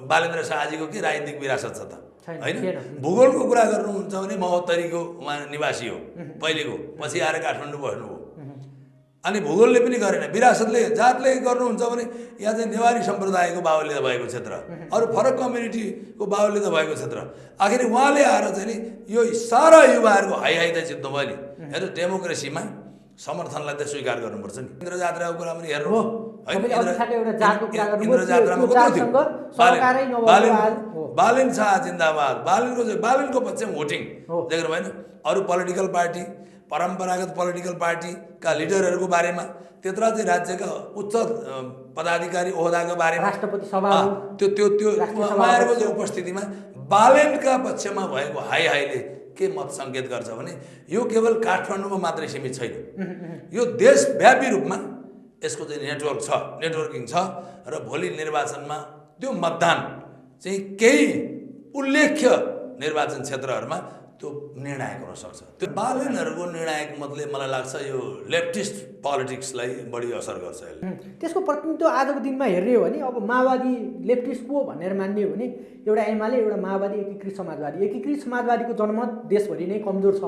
बालेन्द्र शाहजीको के राजनीतिक विरासत छ त हैन? भूगोलको कुरा गर्नुहुन्छ भने महोत्तरीको उहाँ निवासी हो पहिलेको, पछि आएर काठमाडौँ बस्नुभयो। अनि भूगोलले पनि गरेन, विरासतले जातले गर्नुहुन्छ भने यहाँ चाहिँ नेवारी सम्प्रदायको बाहुल्य भएको क्षेत्र, अरू फरक कम्युनिटीको बाहुल्य भएको क्षेत्र। आखिर उहाँले आएर चाहिँ नि यो सारा युवाहरूको हाई हाई त जित्नु भयो नि। हेर्नु डेमोक्रेसीमा समर्थनलाई त स्वीकार गर्नुपर्छ नि। इन्द्र जात्राको कुरा पनि हेर्नु इन्द्र जात्रामा बालेन शाह जिन्दाबाद, बालेनको पक्षमा भोटिङ देख्नु भएन। अरू पोलिटिकल पार्टी, परम्परागत पोलिटिकल पार्टीका लिडरहरूको बारेमा, त्यत्रा चाहिँ राज्यका उच्च पदाधिकारी ओहदाको बारेमा राष्ट्रपति सभा त्यो उहाँहरूको चाहिँ उपस्थितिमा बालेनका पक्षमा भएको हाई हाईले के मत सङ्केत गर्छ भने यो केवल काठमाडौँमा मात्रै सीमित छैन, यो देशव्यापी रूपमा यसको चाहिँ नेटवर्किङ छ र भोलि निर्वाचनमा त्यो मतदान चाहिँ केही उल्लेख्य निर्वाचन क्षेत्रहरूमा त्यो निर्णायक हुन सक्छ। त्यो बालेनहरूको निर्णायक मतले मलाई लाग्छ यो लेफ्टिस्ट पोलिटिक्सलाई बढी असर गर्छ यसले। त्यसको प्रतिनिधित्व आजको दिनमा हेर्ने हो भने अब माओवादी लेफ्टिस्ट को भनेर मान्ने हो भने एउटा एमाले, एउटा माओवादी, एकीकृत समाजवादीको जनमत देशभरि नै कमजोर छ।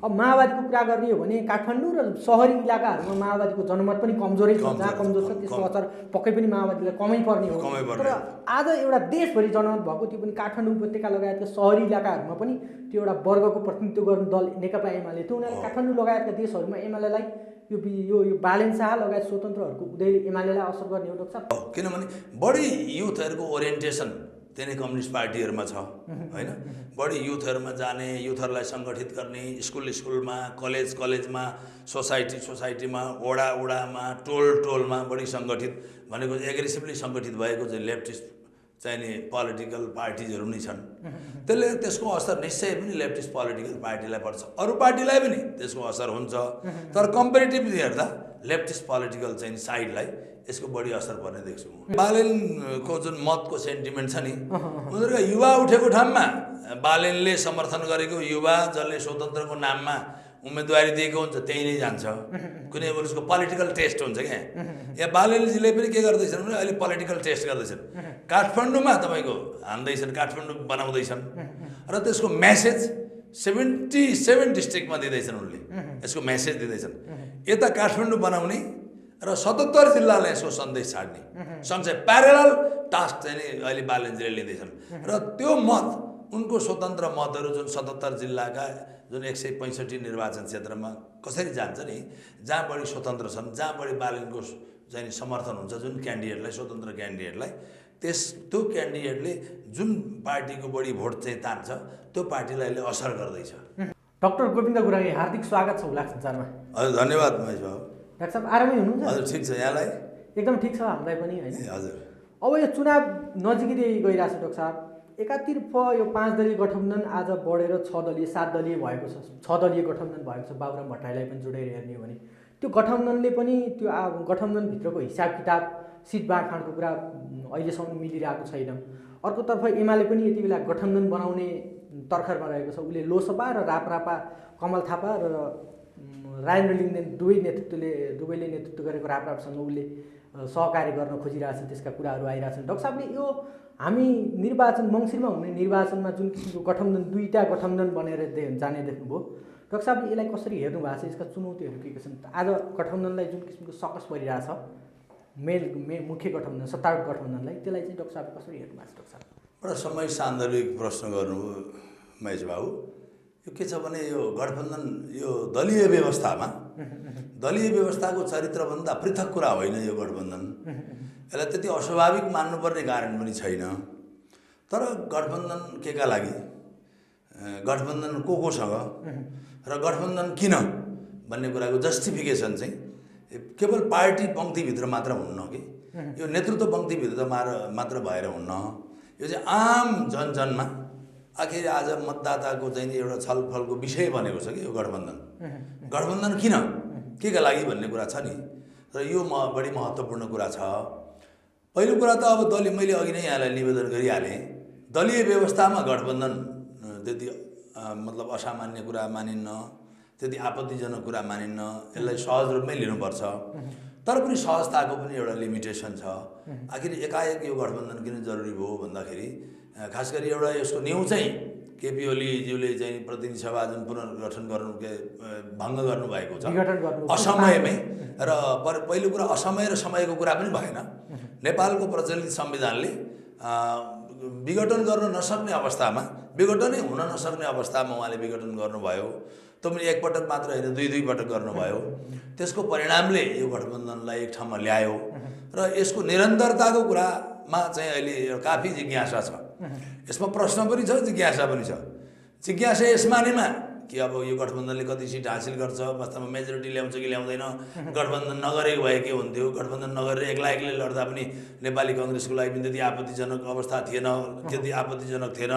अब माओवादीको कुरा गर्ने हो भने काठमाडौँ र सहरी इलाकाहरूमा माओवादीको जनमत पनि कमजोरै छ। जहाँ कमजोर छ त्यसको असर पक्कै पनि माओवादीलाई कमै पर्ने हो। तर आज एउटा देशभरि जनमत भएको, त्यो पनि काठमाडौँ उपत्यका लगायतका सहरी इलाकाहरूमा पनि त्यो एउटा वर्गको प्रतिनिधित्व गर्ने दल नेकपा एमाले थियो। उनीहरूले काठमाडौँ लगायतका देशहरूमा एमालेलाई यो बालेन शाह लगायत स्वतन्त्रहरूको उदयले एमालेलाई असर गर्ने हो डाक्टर साहब। किनभने बढी युथहरूको ओरिएन्टेसन त्यही नै कम्युनिस्ट पार्टीहरूमा छ हैन? बढी युथहरूमा जाने, युथहरूलाई सङ्गठित गर्ने, स्कुलमा, कलेजमा, सोसाइटीमा, वडामा, टोलमा बढी सङ्गठित भनेको एग्रेसिभली सङ्गठित भएको चाहिँ लेफ्टिस्ट चाहिने पोलिटिकल पार्टिजहरू नै छन्। त्यसले त्यसको असर निश्चय पनि लेफ्टिस्ट पोलिटिकल पार्टीलाई पर्छ, अरू पार्टीलाई पनि त्यसको असर हुन्छ। तर कम्पेरिटिभली हेर्दा लेफ्टिस्ट पोलिटिकल चाहिँ साइडलाई यसको बढी असर पर्ने देख्छु म। बालेनको जुन मतको सेन्टिमेन्ट छ नि, उनीहरूका युवा उठेको ठाउँमा बालेनले समर्थन गरेको युवा जसले स्वतन्त्रको नाममा उम्मेदवारी दिएको हुन्छ त्यही नै जान्छ। कुनै उसको पोलिटिकल टेस्ट हुन्छ क्या। यहाँ बालेनजीले पनि के गर्दैछन् भने अहिले पोलिटिकल टेस्ट गर्दैछन्। काठमाडौँमा तपाईँको हान्दैछन्, काठमाडौँ बनाउँदैछन् र त्यसको मेसेज 77 डिस्ट्रिक्टमा दिँदैछन् उनले, यसको मेसेज दिँदैछन्। यता काठमाडौँ बनाउने र 77 जिल्लालाई यसको सन्देश छाड्ने सँगसँगै प्यारलल टास्क चाहिँ नि अहिले बालेनजीले लिँदैछन्। र त्यो मत उनको स्वतन्त्र मतहरू जुन 77 जिल्लाका जुन 165 निर्वाचन क्षेत्रमा कसरी जान्छ नि, जहाँ बढी स्वतन्त्र छन्, जहाँ बढी बालेनको चाहिँ समर्थन हुन्छ जुन क्यान्डिडेटलाई, स्वतन्त्र क्यान्डिडेटलाई, त्यो क्यान्डिडेटले जुन पार्टीको बढी भोट चाहिँ तान्छ त्यो पार्टीलाई अहिले असर गर्दैछ। डाक्टर गोविन्द गुराई, हार्दिक स्वागत छ हुलाक संसारमा। हजुर धन्यवाद महेश बाबु। डाक्टर साहब आरामै हुनुहुन्छ? हजुर ठिक छ, यहाँलाई? एकदम ठिक छ हामीलाई पनि हैन। हजुर अब यो चुनाव नजिकै गइरहेछ डाक्टर साहब। एकातिर यो 5 दलीय गठबन्धन आज बढेर 6 दलीय 7 दलीय भएको छ। 6 दलीय गठबन्धन भएको छ। बाबुराम भट्टराईलाई पनि जोडेर हेर्ने हो भने त्यो गठबन्धनले पनि त्यो गठबन्धनभित्रको हिसाब किताब, सिट बाँडफाँडको कुरा अहिलेसम्म मिलिरहेको छैन। अर्कोतर्फ एमाले पनि यति बेला गठबन्धन बनाउने तर्खरमा रहेको छ। उसले लोसपा र राप्रपा, कमल थापा र राजेन्द्र लिङ्गदेन दुवैले नेतृत्व गरेको राप्रपासँग उसले सहकार्य गर्न खोजिरहेछन्। त्यसका कुराहरू आइरहेछन्। डाक्टर साहबले यो हामी निर्वाचन मङ्सिरमा हुने निर्वाचनमा जुन किसिमको गठबन्धन, दुईवटा गठबन्धन बनेर जाने देख्नुभयो, डाक्टर साहबले यसलाई कसरी हेर्नु भएको छ? यसका चुनौतीहरू के छन्? आज गठबन्धनलाई जुन किसिमको सकस परिरहेछ, मुख्य गठबन्धन, सत्तारूढ गठबन्धनलाई, त्यसलाई चाहिँ डाक्टर साहबले कसरी हेर्नु भएको छ? डाक्टर साहब एउटा समय सान्दर्भिक प्रश्न गर्नुभयो महेश बाबु। यो के छ भने यो गठबन्धन यो दलीय व्यवस्थाको चरित्रभन्दा पृथक कुरा होइन यो गठबन्धन। यसलाई त्यति अस्वाभाविक मान्नुपर्ने कारण पनि छैन। तर गठबन्धन केका लागि, गठबन्धन कोसँग र गठबन्धन किन भन्ने कुराको जस्टिफिकेसन चाहिँ केवल पार्टी पङ्क्तिभित्र मात्र हुन्न कि यो नेतृत्व पङ्क्तिभित्र मात्र भएर हुन्न। यो चाहिँ आम जनजनमा आखिर आज मतदाताको चाहिँ एउटा छलफलको विषय बनेको छ कि यो गठबन्धन किन, केका लागि भन्ने कुरा छ नि। र यो बढी महत्त्वपूर्ण कुरा छ। पहिलो कुरा त अब मैले अघि नै यहाँलाई निवेदन गरिहालेँ, दलीय व्यवस्थामा गठबन्धन त्यति मतलब असामान्य कुरा मानिन्न, त्यति आपत्तिजनक कुरा मानिन्न। यसलाई सहज रूपमै लिनुपर्छ। तर पनि सहजताको पनि एउटा लिमिटेसन छ। आखिर एकाएक यो गठबन्धन किन जरुरी भयो भन्दाखेरि खास गरी एउटा यसको न्यू चाहिँ केपी ओलीज्यूले चाहिँ प्रतिनिधि सभा जुन पुनर्गठन गर्नु भङ्ग गर्नुभएको छ असमयमै, र पहिलो कुरा असमय र समयको कुरा पनि भएन। नेपालको प्रचलित संविधानले विघटन गर्न नसक्ने अवस्थामा, विघटनै हुन नसक्ने अवस्थामा उहाँले विघटन गर्नुभयो। त्यो पनि एकपटक मात्र होइन, दुई पटक गर्नुभयो। त्यसको परिणामले यो गठबन्धनलाई एक ठाउँमा ल्यायो र यसको निरन्तरताको कुरामा चाहिँ अहिले काफी जिज्ञासा छ। यसमा प्रश्न पनि छ, जिज्ञासा पनि छ। जिज्ञासा यस मानेमा कि अब यो गठबन्धनले कति सिट हासिल गर्छ, वास्तवमा मेजोरिटी ल्याउँछ कि ल्याउँदैन, गठबन्धन नगरेको भए के हुन्थ्यो, गठबन्धन नगरेर एक्लै लड्दा पनि नेपाली काङ्ग्रेसको लागि पनि त्यति आपत्तिजनक अवस्था थिएन, त्यति आपत्तिजनक थिएन,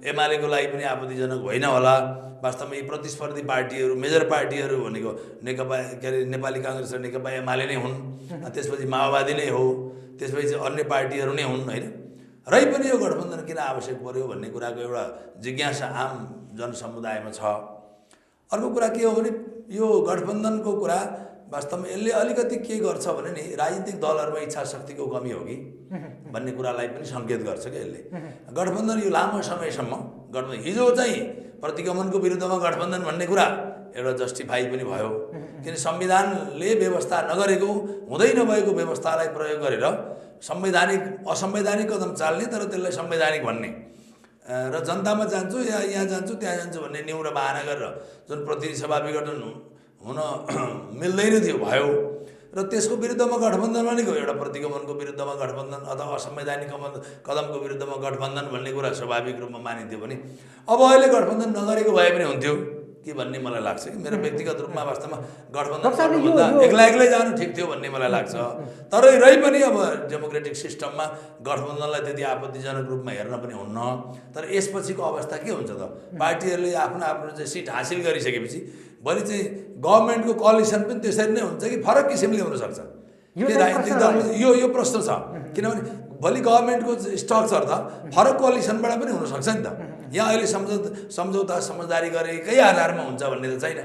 एमालेको लागि पनि आपत्तिजनक होइन होला। वास्तवमा यी प्रतिस्पर्धी पार्टीहरू, मेजर पार्टीहरू भनेको नेकपा के अरे नेपाली काङ्ग्रेस र नेकपा एमाले नै हुन्, त्यसपछि माओवादी नै हो, त्यसपछि अन्य पार्टीहरू नै हुन् होइन। रै पनि यो गठबन्धन किन आवश्यक पर्यो भन्ने कुराको एउटा जिज्ञासा आम जनसमुदायमा छ। अर्को कुरा के हो भने यो गठबन्धनको कुरा वास्तवमा यसले अलिकति के गर्छ भने नि राजनीतिक दलहरूमा इच्छा शक्तिको कमी हो कि भन्ने कुरालाई पनि सङ्केत गर्छ कि यसले। गठबन्धन यो लामो समयसम्म गठबन्धन, हिजो चाहिँ प्रतिगमनको विरुद्धमा गठबन्धन भन्ने कुरा एउटा जस्टिफाई पनि भयो, किन संविधानले व्यवस्था नगरेको, हुँदै नभएको व्यवस्थालाई प्रयोग गरेर असंवैधानिक कदम चाल्ने, तर त्यसलाई संवैधानिक भन्ने र जनतामा जान्छु या यहाँ जान्छु त्यहाँ जान्छु भन्ने न्यू र बहाना गरेर जुन प्रतिनिधि सभा विघटन हुन मिल्दैन थियो भयो, र त्यसको विरुद्धमा गठबन्धन भनेको एउटा प्रतिगमनको विरुद्धमा गठबन्धन अथवा असंवैधानिक कदमको विरुद्धमा गठबन्धन भन्ने कुरा स्वाभाविक रूपमा मानिन्थ्यो भने अब अहिले गठबन्धन नगरेको भए पनि हुन्थ्यो कि भन्ने मलाई लाग्छ कि मेरो व्यक्तिगत रूपमा वास्तवमा गठबन्धन गर्नुभन्दा एक्लै जानु ठिक थियो भन्ने मलाई लाग्छ। तर रै पनि अब डेमोक्रेटिक सिस्टममा गठबन्धनलाई त्यति आपत्तिजनक रूपमा हेर्न पनि हुन्न। तर यसपछिको अवस्था के हुन्छ त, पार्टीहरूले आफ्नो चाहिँ सिट हासिल गरिसकेपछि भोलि चाहिँ गभर्मेन्टको कोअलिसन पनि त्यसरी नै हुन्छ कि फरक किसिमले हुनसक्छ। राजनीतिक दल यो प्रश्न छ, किनभने भोलि गभर्मेन्टको स्ट्रक्चर त फरक कोअलिसनबाट पनि हुनसक्छ नि त। यहाँ अहिले सम्झौता समझदारी गरेकै आधारमा हुन्छ भन्ने त छैन।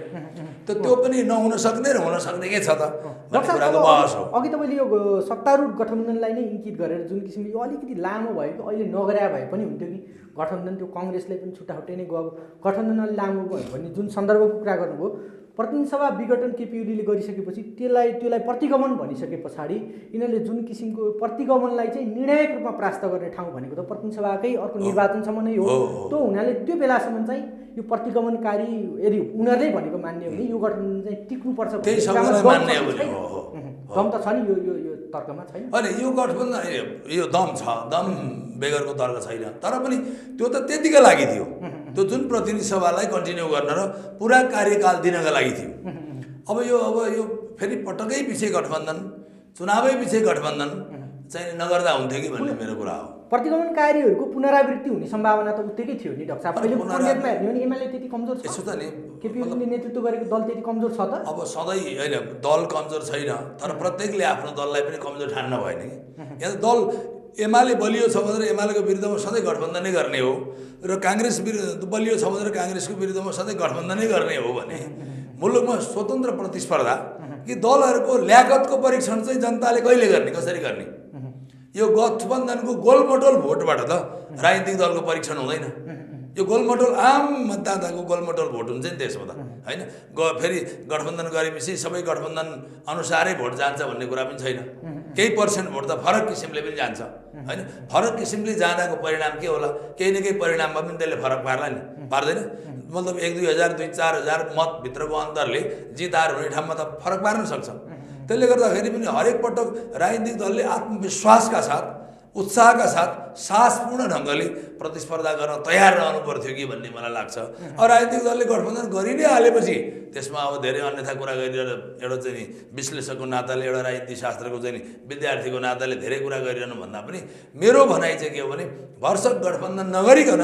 त्यो पनि नहुन सक्ने र हुन सक्ने के छ त भन्ने कुराको बहस हो। अघि तपाईँले यो सत्तारूढ गठबन्धनलाई नै इङ्कित गरेर जुन किसिमले यो अलिकति लामो भएको अहिले नगरे भए पनि हुन्थ्यो कि गठबन्धन, त्यो काङ्ग्रेसलाई पनि छुट्टाछुट्टै नै गयो, गठबन्धन अलि लामो भयो भन्ने जुन सन्दर्भको कुरा गर्नुभयो, प्रतिनिधि सभा विघटन केपी ओलीले गरिसकेपछि त्यसलाई प्रतिगमन भनिसके पछाडि यिनीहरूले जुन किसिमको प्रतिगमनलाई चाहिँ निर्णायक रूपमा परास्त गर्ने ठाउँ भनेको त प्रतिनिधि सभाकै अर्को निर्वाचनसम्म नै हो। त्यो हुनाले त्यो बेलासम्म चाहिँ यो प्रतिगमनकारी यदि उनीहरूले भनेको मान्ने हो भने यो गठबन्धन चाहिँ टिक्नुपर्छ, दम त छ नि यो तर्कमा छैन। अनि यो गठबन्धन यो दम छ, दम बेगरको तर्क छैन, तर पनि त्यो त त्यतिकै लागि थियो, त्यो जुन प्रतिनिधि सभालाई कन्टिन्यू गर्न र पुरा कार्यकाल दिनका लागि थियो। अब यो फेरि पटकै पछि गठबन्धन, चुनावै पछि गठबन्धन चाहिँ नगर्दा हुन्थ्यो कि भन्ने मेरो कुरा हो। प्रतिगमनकारीहरूको पुनरावृत्ति हुने सम्भावना त उत्तिकै थियो नि डाक्टर साहब। अहिले कङ्ग्रेसमा हेर्ने भने एमाले त्यति कमजोर छ, यसो त नि केपी ओलीले नेतृत्व गरेको दल त्यति कमजोर छ त। अब सधैँ होइन, दल कमजोर छैन, तर प्रत्येकले आफ्नो दललाई पनि कमजोर ठान्न भएन कि। यहाँ दल एमाले बलियो छ भनेर एमालेको विरुद्धमा सधैँ गठबन्धनै गर्ने हो, र काङ्ग्रेस बलियो छ भनेर काङ्ग्रेसको विरुद्धमा सधैँ गठबन्धनै गर्ने हो भने मुलुकमा स्वतन्त्र प्रतिस्पर्धा कि दलहरूको ल्याकतको परीक्षण चाहिँ जनताले कहिले गर्ने, कसरी गर्ने? यो गठबन्धनको गोलमटोल भोटबाट त राजनीतिक दलको परीक्षण हुँदैन। यो गोलमटोल आम मतदाताको गोलमटोल भोट हुन्छ नि त्यसमा त होइन। फेरि गठबन्धन गरेपछि सबै गठबन्धन अनुसारै भोट जान्छ भन्ने कुरा पनि छैन। केही पर्सेन्ट भोट त फरक किसिमले पनि जान्छ होइन। फरक किसिमले जाँदाको परिणाम के होला, केही न केही परिणाममा पनि त्यसले फरक पार्ला नि, पार्दैन? मतलब 1-2 हजार 2-4 हजार मतभित्रको अन्तरले जित हार हुने ठाउँमा त फरक पार्न सक्छ। त्यसले गर्दाखेरि पनि हरेक पटक राजनीतिक दलले आत्मविश्वासका साथ, उत्साहका साथ, साहसपूर्ण ढङ्गले प्रतिस्पर्धा गर्न तयार रहनु पर्थ्यो कि भन्ने मलाई लाग्छ। अब राजनीतिक दलले गठबन्धन गरि नै हालेपछि त्यसमा अब धेरै अन्यथा कुरा गरिरहेर एउटा चाहिँ विश्लेषकको नाताले, एउटा राजनीति शास्त्रको चाहिँ विद्यार्थीको नाताले धेरै कुरा गरिरहनु भन्दा पनि मेरो भनाइ चाहिँ के हो भने भरसक गठबन्धन नगरिकन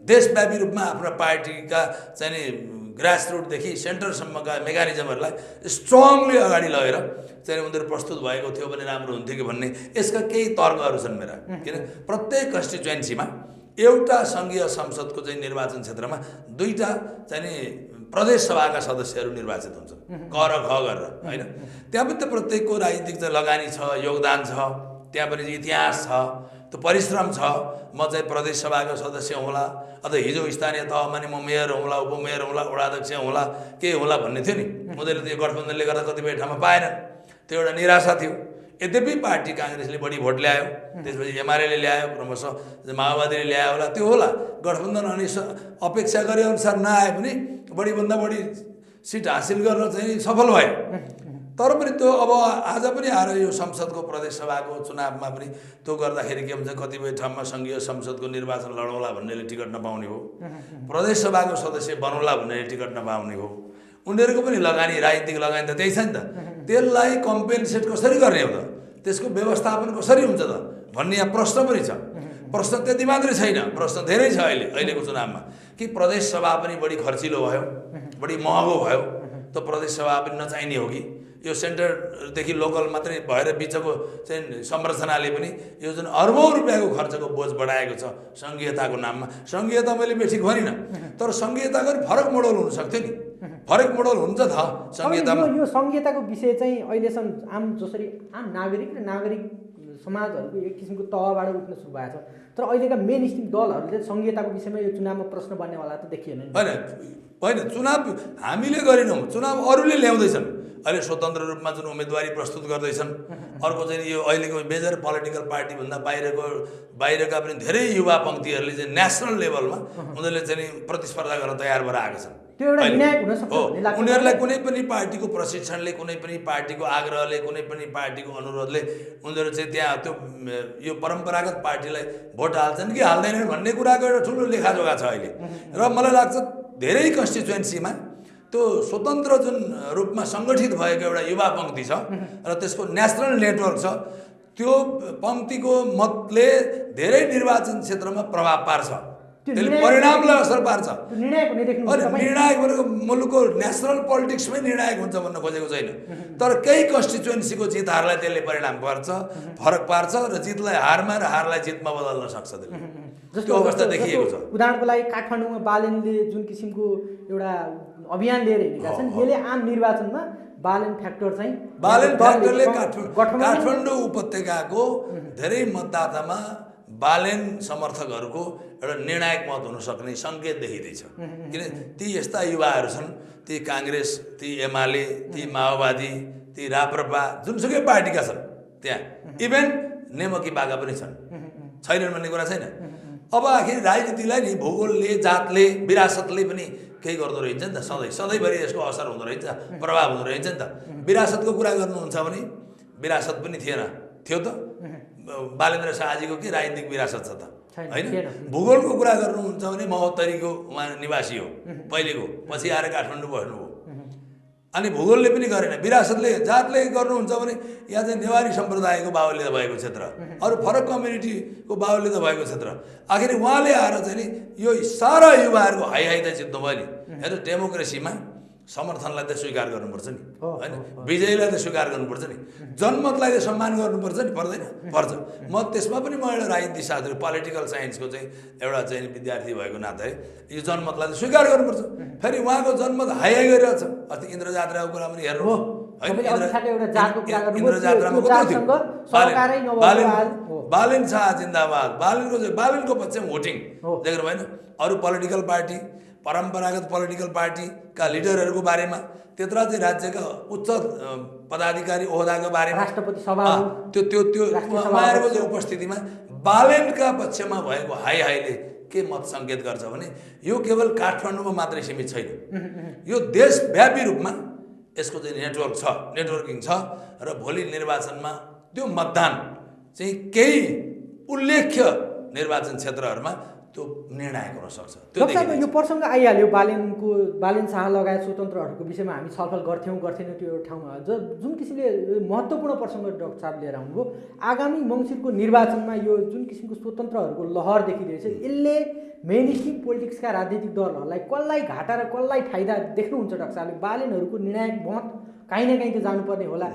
देशव्यापी रूपमा आफ्ना पार्टीका चाहिँ ग्रासरुटदेखि सेन्टरसम्मका मेकानिजमहरूलाई स्ट्रङली अगाडि लगेर चाहिँ उनीहरू प्रस्तुत भएको थियो भने राम्रो हुन्थ्यो कि भन्ने यसका केही तर्कहरू छन् मेरा। किन प्रत्येक कन्स्टिट्युएन्सीमा एउटा सङ्घीय संसदको चाहिँ निर्वाचन क्षेत्रमा 2टा चाहिँ प्रदेश सभाका सदस्यहरू निर्वाचित हुन्छन् क र ख गरेर होइन। त्यहाँ पनि त प्रत्येकको राजनीतिक चाहिँ लगानी छ, योगदान छ, त्यहाँ पनि इतिहास छ, त्यो परिश्रम छ। म चाहिँ प्रदेश सभाको सदस्य होला अथवा हिजो स्थानीय तहमा नि म मेयर हुँला, उपमेयर हुँला, वडाध्यक्ष हुँला, के होला भन्ने थियो नि। उनीहरूले त्यो गठबन्धनले गर्दा कतिपय ठाउँमा पाएनन्, त्यो एउटा निराशा थियो। यद्यपि पार्टी काङ्ग्रेसले बढी भोट ल्यायो, त्यसपछि एमाले ल्यायो, क्रमशः माओवादीले ल्यायो होला, त्यो होला। गठबन्धन अनि अपेक्षा गरे अनुसार नआए पनि बढीभन्दा बढी सिट हासिल गर्न चाहिँ सफल भयो। तर पनि त्यो अब आज पनि आएर यो संसदको प्रदेश सभाको चुनावमा पनि त्यो गर्दाखेरि के हुन्छ, कतिपय ठाउँमा सङ्घीय संसदको निर्वाचन लडौँला भन्नेले टिकट नपाउने हो, प्रदेश सभाको सदस्य बनौला भन्नेले टिकट नपाउने हो। उनीहरूको पनि लगानी, राजनीतिक लगानी त त्यही छ नि त। त्यसलाई कम्पेन्सेट कसरी गर्ने हो त, त्यसको व्यवस्थापन कसरी हुन्छ त भन्ने यहाँ प्रश्न पनि छ। प्रश्न त्यति मात्रै छैन, प्रश्न धेरै छ अहिलेको चुनावमा कि प्रदेश सभा पनि बढी खर्चिलो भयो, बढी महँगो भयो। त प्रदेश सभा पनि नचाहिने हो कि यो सेन्टरदेखि लोकल मात्रै भएर बिचको चाहिँ संरचनाले पनि यो जुन अर्बौँ रुपियाँको खर्चको बोझ बढाएको छ सङ्घीयताको नाममा। सङ्घीयता मैले बेठिक भनिनँ, तर सङ्घीयताको पनि फरक मोडल हुनसक्थ्यो नि, फरक मोडल हुन्छ त सङ्घीयतामा। यो सङ्घीयताको विषय चाहिँ अहिलेसम्म जसरी आम नागरिक र नागरिक समाजहरूको एक किसिमको तहबाट उठ्न सुरु भएको छ, तर अहिलेका मेन स्ट्रिम दलहरूले सङ्घीयताको विषयमा यो चुनावमा प्रश्न बन्नेवाला त देखिएन नि। होइन, चुनाव हामीले गरेनौँ, चुनाव अरूले ल्याउँदैछन्। अहिले स्वतन्त्र रूपमा जुन उम्मेदवारी प्रस्तुत गर्दैछन्, अर्को चाहिँ यो अहिलेको मेजर पोलिटिकल पार्टीभन्दा बाहिरका पनि धेरै युवा पङ्क्तिहरूले चाहिँ नेसनल लेभलमा उनीहरूले चाहिँ प्रतिस्पर्धा गर्न तयार भएर आएका छन्। त्यो एउटा निर्णायक हुन सक्छ हो, भन्ने लाग्छ। उनीहरूलाई कुनै पनि पार्टीको प्रशिक्षणले, कुनै पनि पार्टीको आग्रहले, कुनै पनि पार्टीको अनुरोधले उनीहरू चाहिँ त्यहाँ त्यो यो परम्परागत पार्टीलाई भोट हाल्छन् कि हाल्दैनन् भन्ने कुराको एउटा ठुलो लेखाजोखा छ अहिले। र मलाई लाग्छ धेरै कन्स्टिट्युएन्सीमा त्यो स्वतन्त्र जुन रूपमा सङ्गठित भएको एउटा युवा पङ्क्ति छ र त्यसको नेसनल नेटवर्क छ, त्यो पङ्क्तिको मतले धेरै निर्वाचन क्षेत्रमा प्रभाव पार्छ, त्यसले परिणामलाई असर पार्छ। निर्णायक भनेको मुलुकको नेसनल पोलिटिक्समै निर्णायक हुन्छ भन्न खोजेको छैन, तर केही कन्स्टिट्युएन्सीको जित हारलाई त्यसले परिणाम पार्छ, फरक पार्छ र जितलाई हारमा र हारलाई जितमा बदल्न सक्छ त्यसले। त्यो अवस्था देखिएको छ। उदाहरणको लागि काठमाडौँमा बालेनले जुन किसिमको एउटा अभियान लिएर हिँडेका छन्, यसले आम निर्वाचनमा बालेन फ्याक्टर चाहिँ बालेन फ्याक्टरले काठमाडौँ उपत्यकाको धेरै मतदातामा बालेन समर्थकहरूको एउटा निर्णायक मत हुन सक्ने सङ्केत देखिँदैछ। किन ती यस्ता युवाहरू छन्, ती काङ्ग्रेस, ती एमाले, ती माओवादी, ती राप्रपा, जुनसुकै पार्टीका छन् त्यहाँ, इभेन नेमकी बागा पनि छैनन् भन्ने कुरा छैन। अब आखिर राजनीतिलाई नि भूगोलले, जातले, विरासतले पनि केही गर्दो रहेछ नि त। सधैँभरि यसको असर हुँदो रहेछ, प्रभाव हुँदो रहेछ नि त। विरासतको कुरा गर्नुहुन्छ भने विरासत पनि थियो त, बालेन्द्र शाहजीको के राजनीतिक विरासत छ त, होइन? भूगोलको कुरा गर्नुहुन्छ भने महोत्तरीको उहाँ निवासी हो पहिलेको, पछि आएर काठमाडौँ बस्नुभयो। अनि भूगोलले पनि गरेन, विरासतले, जातले गर्नुहुन्छ भने यहाँ चाहिँ नेवारी सम्प्रदायको बाहुल्यता भएको क्षेत्र, अरू फरक कम्युनिटीको बाहुल्यता भएको क्षेत्र। आखिर उहाँले आएर चाहिँ नि यो सारा युवाहरूको हाई त जित्नु भयो नि। हेर्नु, डेमोक्रेसीमा समर्थनलाई त स्वीकार गर्नुपर्छ नि, होइन? विजयलाई त स्वीकार गर्नुपर्छ नि, जनमतलाई त सम्मान गर्नुपर्छ नि, पर्दैन? पर्छ। म त्यसमा पनि म एउटा राजनीतिशास्त्री, पोलिटिकल साइन्सको चाहिँ एउटा चाहिँ विद्यार्थी भएको नाताले यो जनमतलाई त स्वीकार गर्नुपर्छ। फेरि उहाँको जनमत हाई गरिरहेछ। अस्ति इन्द्र जात्राको कुरा पनि हेर्नु हो, इन्द्र जात्रामा कस्तो थियो? बालेन शाह जिन्दाबाद, बालेनको पक्षमा भोटिङ देख्नु भएन? अरू पोलिटिकल पार्टी, परम्परागत पोलिटिकल पार्टीका लिडरहरूको बारेमा, त्यत्र चाहिँ राज्यका उच्च पदाधिकारी ओहदाको बारेमा, राष्ट्रपति सभा, त्यो उहाँहरूको चाहिँ उपस्थितिमा बालेनका पक्षमा भएको हाईले के मत सङ्केत गर्छ भने यो केवल काठमाडौँमा मात्रै सीमित छैन, यो देशव्यापी रूपमा यसको चाहिँ नेटवर्किङ छ र भोलि निर्वाचनमा त्यो मतदान चाहिँ केही उल्लेख्य निर्वाचन क्षेत्रहरूमा त्यो निर्णायक हुन सक्छ। यो प्रसङ्ग आइहाल्यो बालेन शाह लगायत स्वतन्त्रहरूको विषयमा हामी छलफल गर्थेनौँ त्यो एउटा ठाउँमा। जुन किसिमले महत्त्वपूर्ण प्रसङ्ग डाक्टर साहब लिएर आउनुभयो, आगामी मङ्सिरको निर्वाचनमा यो जुन किसिमको स्वतन्त्रहरूको लहर देखिरहेछ, यसले मेन स्ट्रिम पोलिटिक्सका राजनीतिक दलहरूलाई कसलाई घाटा र कसलाई फाइदा देख्नुहुन्छ डाक्टर साहबले? बालेनहरूको निर्णायक मत काहीँ न काहीँ त जानुपर्ने होला,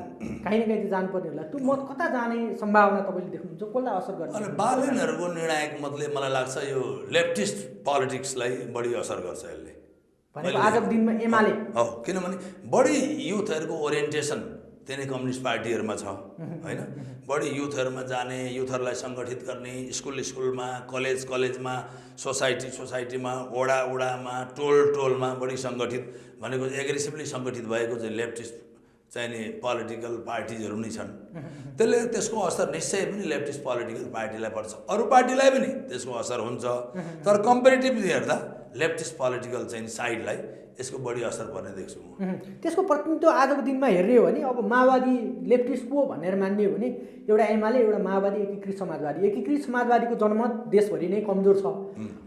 त्यो मत कता जाने सम्भावना तपाईँले देख्नुहुन्छ? कसलाई असर गर्ने? अनि बालेनहरूको निर्णायक मतले मलाई लाग्छ यो लेफ्टिस्ट पोलिटिक्सलाई बढी असर गर्छ। यसले भनेको आजको दिनमा एमाले हो, किनभने बढी युथहरूको ओरिएन्टेसन त्यही नै कम्युनिस्ट पार्टीहरूमा छ होइन। बढी युथहरूमा जाने, युथहरूलाई सङ्गठित गर्ने, स्कुलमा, कलेजमा, सोसाइटीमा, वडामा, टोलमा बढी सङ्गठित भनेको एग्रेसिभली सङ्गठित भएको चाहिँ लेफ्टिस्ट चाहिने पोलिटिकल पार्टिजहरू नै छन्। त्यसले त्यसको असर निश्चय पनि लेफ्टिस्ट पोलिटिकल पार्टीलाई पर्छ, अरू पार्टीलाई पनि त्यसको असर हुन्छ, तर कम्पेरिटिभली हेर्दा लेफ्टिस्ट पोलिटिकल चाहिँ साइडलाई यसको बढी असर पर्ने देख्छु म। त्यसको प्रतिनिधित्व आजको दिनमा हेर्ने हो भने अब माओवादी लेफ्टिस्ट को भनेर मान्ने हो भने एउटा एमाले, एउटा माओवादी, एकीकृत समाजवादीको जनमत देशभरि नै कमजोर छ।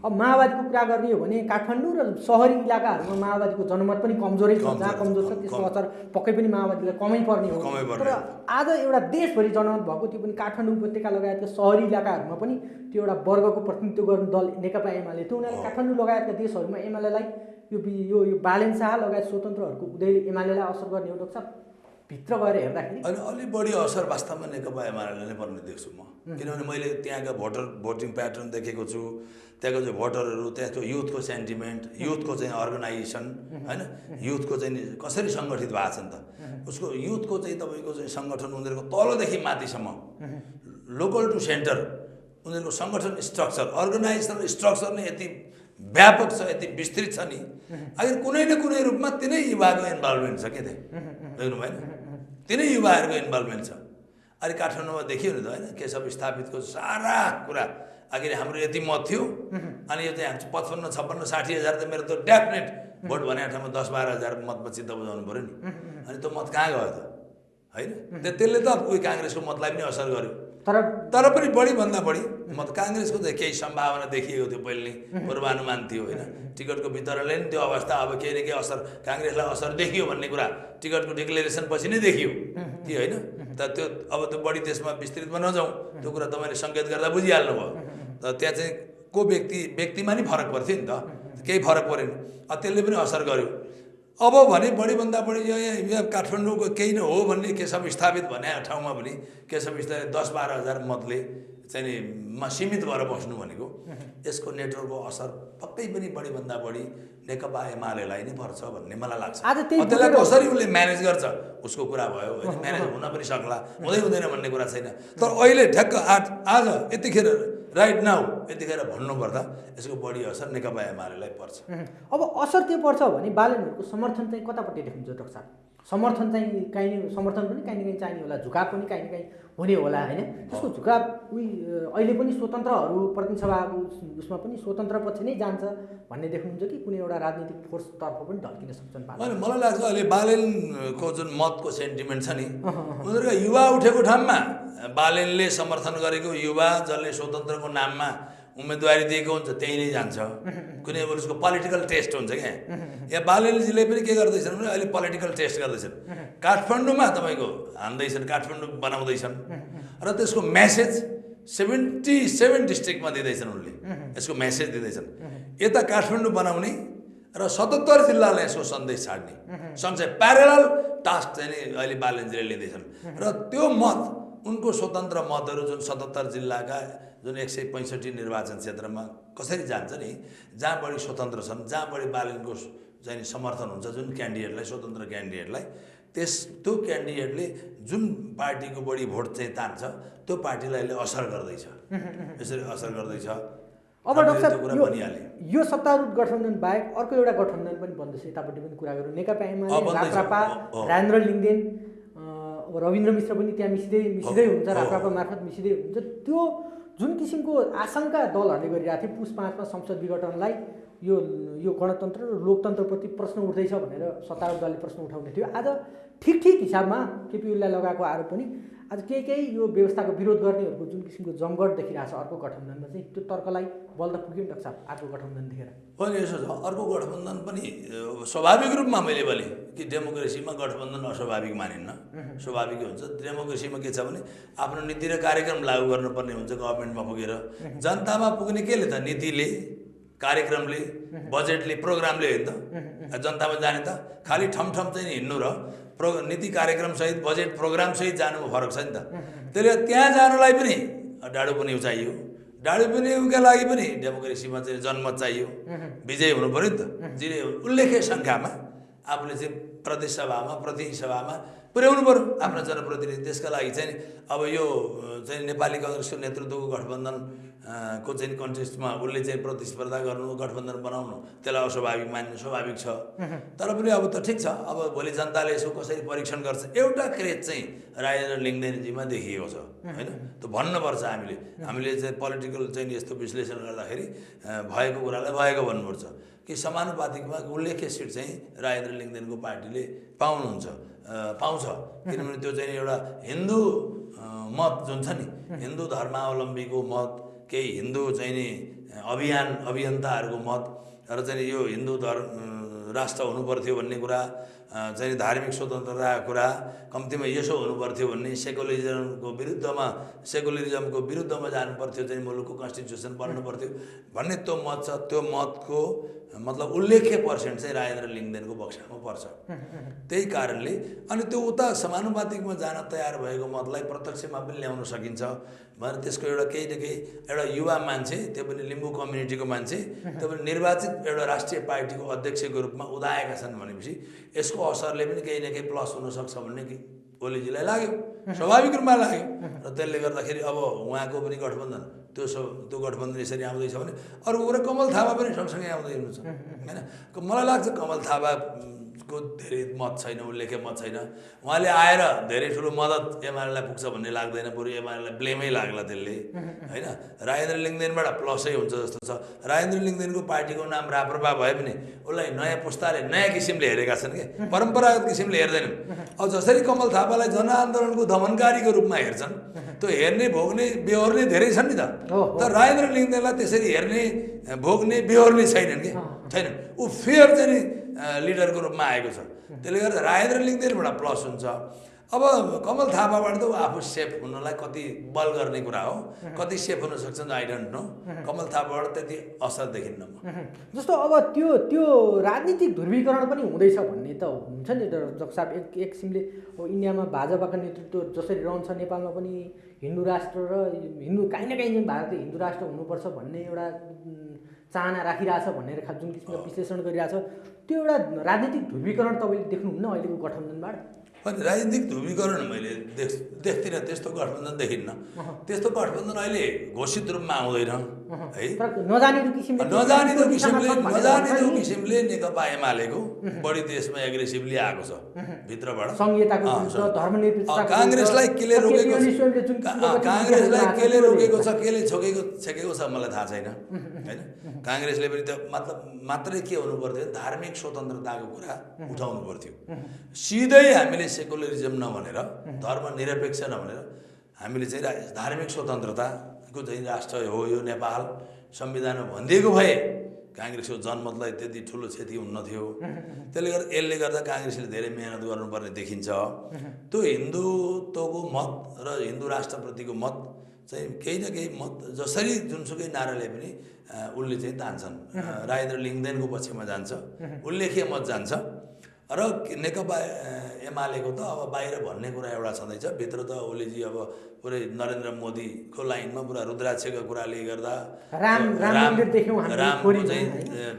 अब माओवादीको कुरा गर्ने हो भने काठमाडौँ र सहरी इलाकाहरूमा माओवादीको जनमत पनि कमजोरै छ। जहाँ कमजोर छ त्यसको असर पक्कै पनि माओवादीलाई कमै पर्ने हो। तर आज एउटा देशभरि जनमत भएको, त्यो पनि काठमाडौँ उपत्यका लगायतका सहरी इलाकाहरूमा पनि त्यो एउटा वर्गको प्रतिनिधित्व गर्ने दल नेकपा एमाले, त्यो उनीहरूले काठमाडौँ लगायतका देशहरूमा एमालेलाई यो बालेन शाह लगायत स्वतन्त्रहरूको उदयले एमालेलाई असर गर्ने हो डाक्टर साहब भित्र गएर हेर्दाखेरि। अनि अलि बढी असर वास्तवमा नेकपा एमाले नै पर्ने देख्छु म, किनभने मैले त्यहाँका भोटिङ प्याटर्न देखेको छु। त्यहाँको चाहिँ भोटरहरू, त्यहाँको युथको सेन्टिमेन्ट, युथको चाहिँ अर्गनाइजेसन होइन, युथको चाहिँ कसरी सङ्गठित भएको छ नि त, उसको युथको चाहिँ तपाईँको चाहिँ सङ्गठन उनीहरूको तलदेखि माथिसम्म, लोकल टु सेन्टर उनीहरूको सङ्गठन स्ट्रक्चर, अर्गनाइजेसन स्ट्रक्चर नै यति व्यापक छ, यति विस्तृत छ नि। अगर कुनै न कुनै रूपमा तिनै युवाको इन्भल्भमेन्ट छ के देख्नु भएन, तिनै युवाहरूको इन्भल्भमेन्ट छ। अहिले काठमाडौँमा देखियो नि त होइन, केशव स्थापितको सारा कुरा। आखिर हाम्रो यति मत थियो अनि यो चाहिँ 55, 56, 60 हजार त मेरो त डेफिनेट भोट भनेको ठाउँमा 10-12 हजार मतमा चित्त बुझाउनु पऱ्यो नि। अनि त्यो मत कहाँ गयो त होइन। त्यसले त उही काङ्ग्रेसको मतलाई पनि असर गर्यो, तर पनि बढीभन्दा बढी मत काङ्ग्रेसको चाहिँ केही सम्भावना देखिएको थियो, पहिले नै पूर्वानुमान थियो होइन। टिकटको वितरणले नि त्यो अवस्था, अब केही न केही असर काङ्ग्रेसलाई असर देखियो भन्ने कुरा टिकटको डिक्लेरेसन पछि नै देखियो कि होइन। त त्यो अब त्यो बढी त्यसमा विस्तृतमा नजाउँ, त्यो कुरा तपाईँले सङ्केत गर्दा बुझिहाल्नु भयो। त त्यहाँ चाहिँ को व्यक्तिमा नि फरक पर्थ्यो नि त, केही फरक परेन, त्यसले पनि असर गर्यो। अब भने बढीभन्दा बढी यहाँ काठमाडौँको केही नै हो भन्ने केशव स्थापित भने ठाउँमा पनि केशव स्थापित 10-12 हजार मतले चाहिँ नि सीमित भएर बस्नु भनेको यसको नेटवर्कको असर पक्कै पनि बढीभन्दा बढी नेकपा एमालेलाई नै पर्छ भन्ने मलाई लाग्छ। त्यसलाई कसरी उसले म्यानेज गर्छ उसको कुरा भयो होइन, म्यानेज हुन पनि सक्ला, हुँदैन भन्ने कुरा छैन। तर अहिले ठ्याक्क आज यतिखेर राइट नाउ यतिखेर भन्नुपर्दा यसको बढी असर नेकपा एमालेलाई पर्छ। अब असर त्यो पर्छ भने बालेनहरूको समर्थन चाहिँ कतापट्टि देख्नुहुन्छ डाक्टर साहब? समर्थन चाहिँ समर्थन पनि काहीँ न काहीँ चाहिने होला, झुकाव पनि काहीँ न काहीँ हुने होला होइन। त्यसको झुकाव अहिले पनि स्वतन्त्रहरू प्रतिनिधि सभाको उसमा पनि स्वतन्त्र पक्ष नै जान्छ भन्ने देख्नुहुन्छ कि कुनै एउटा राजनीतिक फोर्सतर्फ पनि ढल्किन सक्छन्? अनि मलाई लाग्छ अहिले बालेनको जुन मतको सेन्टिमेन्ट छ नि, उनीहरूका युवा उठेको ठाउँमा बालेनले समर्थन गरेको युवा जसले स्वतन्त्रको नाममा उम्मेदवारी दिएको हुन्छ त्यही नै जान्छ। कुनै अब उसको पोलिटिकल टेस्ट हुन्छ क्या। यहाँ बालेनजीले पनि के गर्दैछन् भने अहिले पोलिटिकल टेस्ट गर्दैछन्, काठमाडौँमा तपाईँको हान्दैछन्, काठमाडौँ बनाउँदैछन् र त्यसको मेसेज 77 डिस्ट्रिक्टमा दिँदैछन् उनले, यसको मेसेज दिँदैछन्। यता काठमाडौँ बनाउने र 77 जिल्लालाई यसको सन्देश छाड्ने सँगसँगै प्यारेलल टास्क चाहिँ नि अहिले बालेनजीले लिँदैछन्। र त्यो मत उनको स्वतन्त्र मतहरू जुन 77 जिल्लाका जुन 165 निर्वाचन क्षेत्रमा कसरी जान्छ नि, जहाँ बढी स्वतन्त्र छन्, जहाँ बढी बालेनको चाहिँ समर्थन हुन्छ जुन क्यान्डिडेटलाई, स्वतन्त्र क्यान्डिडेटलाई, त्यो क्यान्डिडेटले जुन पार्टीको बढी भोट चाहिँ तान्छ त्यो पार्टीलाई असर गर्दैछ, यसरी असर गर्दैछ। अब डाक्टर साहब यो सत्तारूढ गठबन्धन बाहेक अर्को एउटा गठबन्धन पनि बन्दैछ, यतापट्टि पनि कुरा गरौँ, नेकपा एमाले, राप्रपा, राजेन्द्र लिङ्गदेन, अब रविन्द्र मिश्र पनि त्यहाँ मिसिँदै हुन्छ, राप्रपा मार्फत मिसिँदै हुन्छ। त्यो जुन किसिमको आशंका दलहरूले गरिरहेको थियो पुस 5 मा संसद विघटनलाई यो गणतन्त्र र लोकतन्त्रप्रति प्रश्न उठ्दैछ भनेर सत्तारूढ दलले प्रश्न उठाउने थियो। आज ठिक हिसाबमा केपी ओलीलाई लगाएको आरोप पनि आज केही यो व्यवस्थाको विरोध गर्नेहरूको जुन किसिमको जमघट देखिरहेको छ अर्को गठबन्धनमा चाहिँ त्यो तर्कलाई बल त पुग्यो नि डाक्टर साहब अर्को गठबन्धन देखेर? होइन, यसो छ, अर्को गठबन्धन पनि स्वाभाविक रूपमा मैले भने कि डेमोक्रेसीमा गठबन्धन अस्वाभाविक मानिन्न, स्वाभाविकै हुन्छ। डेमोक्रेसीमा के छ भने आफ्नो नीति र कार्यक्रम लागू गर्नुपर्ने हुन्छ गभर्मेन्टमा पुगेर। जनतामा पुग्ने केले त नीतिले, कार्यक्रमले, बजेटले, प्रोग्रामले होइन त जनतामा जाने त। खालि ठमठम चाहिँ हिँड्नु र नीति कार्यक्रमसहित बजेट प्रोग्रामसहित जानुमा फरक छ नि त। त्यसले त्यहाँ जानुलाई पनि डाडु पनि चाहियो, डाडुपेन्युका लागि पनि डेमोक्रेसीमा चाहिँ जनमत चाहियो, विजय हुनु पऱ्यो नि त। जिले उल्लेख्य सङ्ख्यामा आफूले चाहिँ प्रदेश सभामा प्रतिनिधि सभामा पुर्याउनु पऱ्यो आफ्नो जनप्रतिनिधि। त्यसका लागि चाहिँ अब यो चाहिँ नेपाली कङ्ग्रेसको नेतृत्वको गठबन्धन को चाहिँ कन्टेस्टमा उसले चाहिँ प्रतिस्पर्धा गर्नु, गठबन्धन बनाउनु, त्यसलाई अस्वाभाविक मान्नु स्वाभाविक छ। तर पनि अब त ठिक छ, अब भोलि जनताले यसो कसरी परीक्षण गर्छ, एउटा क्रेज चाहिँ राजेन्द्र लिङ्गदेनजीमा देखिएको छ होइन। त्यो भन्नुपर्छ हामीले चाहिँ पोलिटिकल चाहिँ यस्तो विश्लेषण गर्दाखेरि भएको कुरालाई भएको भन्नुपर्छ कि समानुपातिकमा उल्लेख्य सिट चाहिँ राजेन्द्र लिङ्गदेनको पार्टीले पाउछ। किनभने त्यो चाहिँ एउटा हिन्दू मत जुन छ नि, हिन्दू धर्मावलम्बीको मत, केही हिन्दू चाहिँ नि अभियन्ताहरूको मत र चाहिँ यो हिन्दू राष्ट्र हुनुपर्थ्यो भन्ने कुरा, चाहिँ धार्मिक स्वतन्त्रताको कुरा, कम्तीमा यसो हुनुपर्थ्यो भन्ने, सेकुलरिजमको विरुद्धमा जानुपर्थ्यो, चाहिँ मुलुकको कन्स्टिट्युसन बन्नु पर्थ्यो भन्ने त्यो मत छ। त्यो मतको मतलब उल्लेख्य पर्सेन्ट चाहिँ राजेन्द्र लिङ्गदेनको पक्षमा पर्छ। त्यही कारणले अनि त्यो उता समानुपातिकमा जान तयार भएको मतलाई प्रत्यक्षमा पनि ल्याउन सकिन्छ भनेर त्यसको एउटा केही न केही एउटा युवा मान्छे, त्यो पनि लिम्बू कम्युनिटीको मान्छे, त्यो पनि निर्वाचित एउटा राष्ट्रिय पार्टीको अध्यक्षको रूपमा उदाएका छन् भनेपछि यसको असरले पनि केही न केही प्लस हुनसक्छ भन्ने कि ओलीजीलाई लाग्यो, स्वाभाविक रूपमा लाग्यो। र त्यसले गर्दाखेरि अब उहाँको पनि गठबन्धन त्यो गठबन्धन यसरी आउँदैछ भने अर्को कुरा कमल थापा पनि सँगसँगै आउँदै हुनुहुन्छ होइन। मलाई लाग्छ कमल थापाको धेरै मत छैन, उल्लेख्य मत छैन। उहाँले आएर धेरै ठुलो मद्दत एमालेलाई पुग्छ भन्ने लाग्दैन, बरु एमालेलाई ब्लेमै लाग्ला त्यसले होइन। राजेन्द्र लिङ्गदेनबाट प्लसै हुन्छ जस्तो छ। राजेन्द्र लिङ्गदेनको पार्टीको नाम राप्रपा भए पनि उसलाई नयाँ पुस्ताले नयाँ किसिमले हेरेका छन् कि परम्परागत किसिमले हेर्दैनन्। अब जसरी कमल थापालाई जनआन्दोलनको दमनकारीको रूपमा हेर्छन्, त्यो हेर्ने भोग्ने बेहोर्ने धेरै छन् नि त। तर राजेन्द्र लिङ्गदेनलाई त्यसरी हेर्ने भोग्ने बेहोर्ने छैनन् कि छैनन्। ऊ फेयर चाहिँ लिडरको रूपमा आएको छ। त्यसले गर्दा राजेन्द्र लिङ्गदेनबाट प्लस हुन्छ। अब कमल थापाबाट त आफू सेफ हुनलाई कति बल गर्ने कुरा हो, कति सेफ हुन सक्छ आई डोन्ट नो। कमल थापाबाट त्यति असर देखिन्न म। जस्तो अब त्यो राजनीतिक ध्रुवीकरण पनि हुँदैछ भन्ने त हुन्छ नि जक्सा। एक किसिमले अब इन्डियामा भाजपाको नेतृत्व जसरी रहन्छ, नेपालमा पनि हिन्दू राष्ट्र र हिन्दू काहीँ न काहीँ भारतले हिन्दू राष्ट्र हुनुपर्छ भन्ने एउटा चाहना राखिरहेछ भनेर जुन किसिमको विश्लेषण गरिरहेछ, त्यो एउटा राजनीतिक ध्रुवीकरण तपाईँले देख्नुहुन्न अहिलेको गठबन्धनबाट? अनि राजनीतिक ध्रुवीकरण मैले देख्दिनँ, त्यस्तो गठबन्धन देखिन्न। त्यस्तो गठबन्धन अहिले घोषित रूपमा आउँदैन है। नजानिदो किसिमले नेकपा एमालेको बढी देशमा एग्रेसिभली आएको छ भित्रबाट। काङ्ग्रेसलाई केले रोकेको छ, केले छेकेको छ मलाई थाहा छैन होइन। काङ्ग्रेसले पनि त मात्रै के हुनु पर्थ्यो, धार्मिक स्वतन्त्रताको कुरा उठाउनु पर्थ्यो। सिधै हामीले सेकुलरिजम नभनेर, धर्मनिरपेक्ष नभनेर हामीले चाहिँ धार्मिक स्वतन्त्रताको चाहिँ राष्ट्र हो यो नेपाल संविधानमा भनिदिएको भए काङ्ग्रेसको जनमतलाई त्यति ठुलो क्षति हुन्न थियो। यसले गर्दा काङ्ग्रेसले धेरै मेहनत गर्नुपर्ने देखिन्छ। त्यो हिन्दुत्वको मत र हिन्दू राष्ट्रप्रतिको मत चाहिँ केही न केही मत जसरी जुनसुकै नाराले पनि उसले चाहिँ तान्छन्। राजेन्द्र लिङ्गदेनको पक्षमा जान्छ, उल्लेख्य मत जान्छ। र नेकपा एमालेको त अब बाहिर भन्ने कुरा एउटा छँदैछ, भित्र त ओलीजी अब पुरै नरेन्द्र मोदीको लाइनमा पुरा रुद्राक्षको कुराले गर्दा, रामको चाहिँ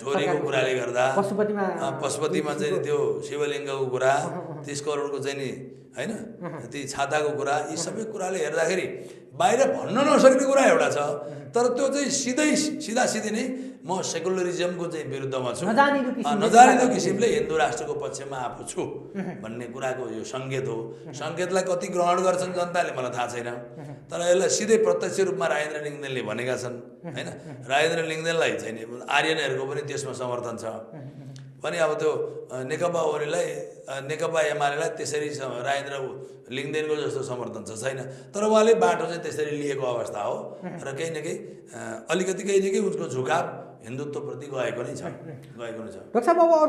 ठोरीको कुराले गर्दा, पशुपतिमा चाहिँ त्यो शिवलिङ्गको कुरा, 30 करोडको चाहिँ नि होइन ती छाताको कुरा, यी सबै कुराले हेर्दाखेरि बाहिर भन्न नसक्ने कुरा एउटा छ। तर त्यो चाहिँ सिधा नै म सेकुलरिजमको चाहिँ विरुद्धमा छु, नजानिदो किसिमले हिन्दू राष्ट्रको पक्षमा आफू छु भन्ने कुराको यो सङ्केत हो। सङ्केतलाई कति ग्रहण गर्छन् जनताले मलाई थाहा छैन, तर यसलाई सिधै प्रत्यक्ष रूपमा राजेन्द्र लिङ्गदेनले भनेका छन् होइन। राजेन्द्र लिङ्गदेनलाई चाहिँ आर्यनहरूको पनि त्यसमा समर्थन छ पनि। अब त्यो नेकपा ओलीलाई, नेकपा एमालेलाई त्यसरी राजेन्द्र लिङ्गदेनको जस्तो समर्थन छैन। तर उहाँले बाटो चाहिँ त्यसरी लिएको अवस्था हो र केही न केही अलिकति केही न केही उसको झुकाव हिन्दुत्वप्रति गएको नै छ।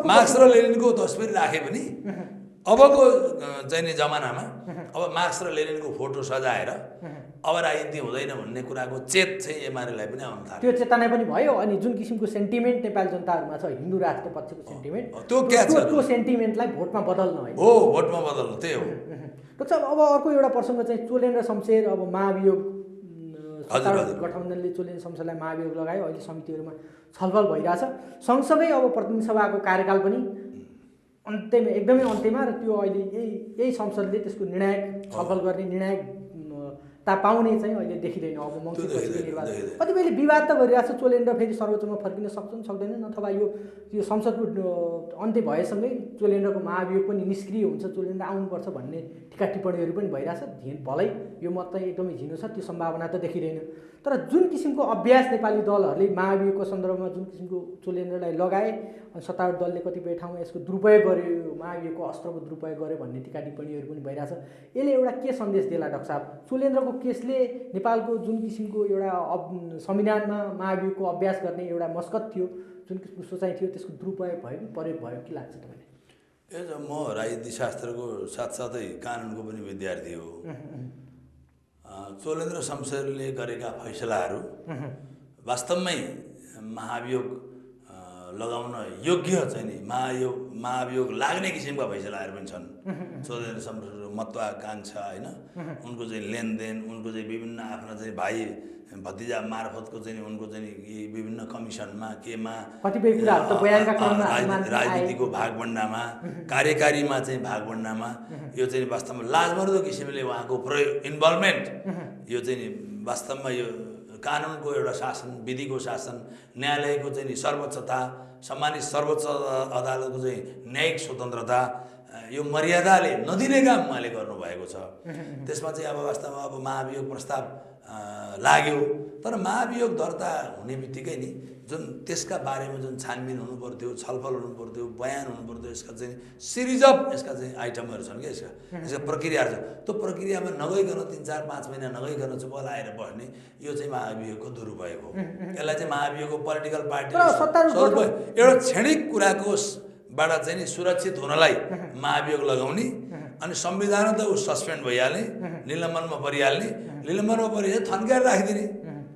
मार्क्स र लेनिनको तस्बिर राखे पनि अबको चाहिँ जमानामा अब मार्क्स र लेनिनको फोटो सजाएर अब राजनीति हुँदैन भन्ने कुराको चेत चाहिँ एमालेलाई पनि आउन थाल्यो। त्यो चेतना पनि भयो। अनि जुन किसिमको सेन्टिमेन्ट नेपाली जनताहरूमा छ हिन्दू राष्ट्र पक्षको सेन्टिमेन्ट, त्यो सेन्टिमेन्टलाई भोटमा बदल्न हो, भोटमा बदल्नु त्यही हो। अब अर्को एउटा प्रसङ्ग चाहिँ चोलेन र शमशेर अब महाभियोग सत्तारूढ गठबन्धनले चोलेन्द्र शमशेरलाई महाभियोग लगायो। अहिले समितिहरूमा छलफल भइरहेछ। सँगसँगै अब प्रतिनिधि सभाको कार्यकाल पनि अन्त्यमा एकदमै अन्त्यमा र त्यो अहिले यही संसदले त्यसको निर्णायक छलफल गर्ने निर्णायकता पाउने चाहिँ अहिले देखिँदैन। अब मङ्सिरपछि निर्वाचन कतिपयले विवाद त गरिरहेछ, चोलेन्द्र फेरि सर्वोच्चमा फर्किन सक्छन् सक्दैनन्, अथवा यो संसदको अन्त्य भएसँगै चोलेन्द्रको महाभियोग पनि निष्क्रिय हुन्छ, चोलेन्द्र आउनुपर्छ भन्ने टिका टिप्पणीहरू पनि भइरहेछ। भलै यो मत चाहिँ एकदमै झिनो छ, त्यो सम्भावना त देखिँदैन। तर जुन किसिमको अभ्यास नेपाली दलहरूले महाभियोगको सन्दर्भमा जुन किसिमको चोलेन्द्रलाई लगाए, सत्तारूढ दलले कतिपय ठाउँमा यसको दुरुपयोग गर्यो, महाभियोगको अस्त्रको दुरुपयोग गर्यो भन्ने टिका टिप्पणीहरू पनि भइरहेछ। यसले एउटा के सन्देश देला डाक्टर साहब? चोलेन्द्रको केसले नेपालको जुन किसिमको एउटा संविधानमा महाभियोगको अभ्यास गर्ने एउटा मस्कत थियो, जुन किसिमको सोचाइ थियो, त्यसको दुरुपयोग भयो कि प्रयोग भयो के लाग्छ तपाईँलाई? म राजनीति शास्त्रको साथसाथै कानुनको पनि विद्यार्थी हो। चोलेन्द्र शमशेरले गरेका फैसलाहरू वास्तवमै महाभियोग लगाउन योग्य चाहिँ नि महाभियोग लाग्ने किसिमका फैसलाहरू पनि छन्। चोलेन्द्र शमशेरको महत्त्वाकांक्षा होइन, उनको चाहिँ लेनदेन, उनको चाहिँ विभिन्न आफ्ना चाहिँ भाइ भतिजा मार्फतको चाहिँ उनको चाहिँ यी विभिन्न कमिसनमा केमा कतिपय कुराहरू त बयानका क्रममा राजनीतिको भागभण्डामा, कार्यकारीमा चाहिँ भागभण्डामा यो चाहिँ वास्तवमा लाजमर्दो किसिमले उहाँको इन्भल्भमेन्ट यो चाहिँ नि वास्तवमा यो कानुनको एउटा शासन, विधिको शासन, न्यायालयको चाहिँ नि सर्वोच्चता, सम्मानित सर्वोच्च अदालतको चाहिँ न्यायिक स्वतन्त्रता, यो मर्यादाले नदिने काम उहाँले गर्नुभएको छ। त्यसमा चाहिँ अब वास्तवमा अब महाभियोग प्रस्ताव लाग्यो, तर महाभियोग दर्ता हुने बित्तिकै नि जुन त्यसका बारेमा जुन छानबिन हुनुपर्थ्यो, छलफल हुनुपर्थ्यो, बयान हुनुपर्थ्यो, यसका चाहिँ सिरिज अफ यसका चाहिँ आइटमहरू छन् क्या, यसका प्रक्रियाहरू छ। त्यो प्रक्रियामा नगइकन 3-4-5 महिना नगइकन चुप लाएर बस्ने यो चाहिँ महाभियोगको दुरुपयोग हो। यसलाई चाहिँ महाभियोगको पोलिटिकल पार्टी एउटा क्षणिक कुराको बाट चाहिँ नि सुरक्षित हुनलाई महाभियोग लगाउने, अनि संविधान त ऊ सस्पेन्ड भइहाल्ने, निलम्बनमा परिहाल्ने, निलम्बनमा परिहाल्ने थन्काएर राखिदिने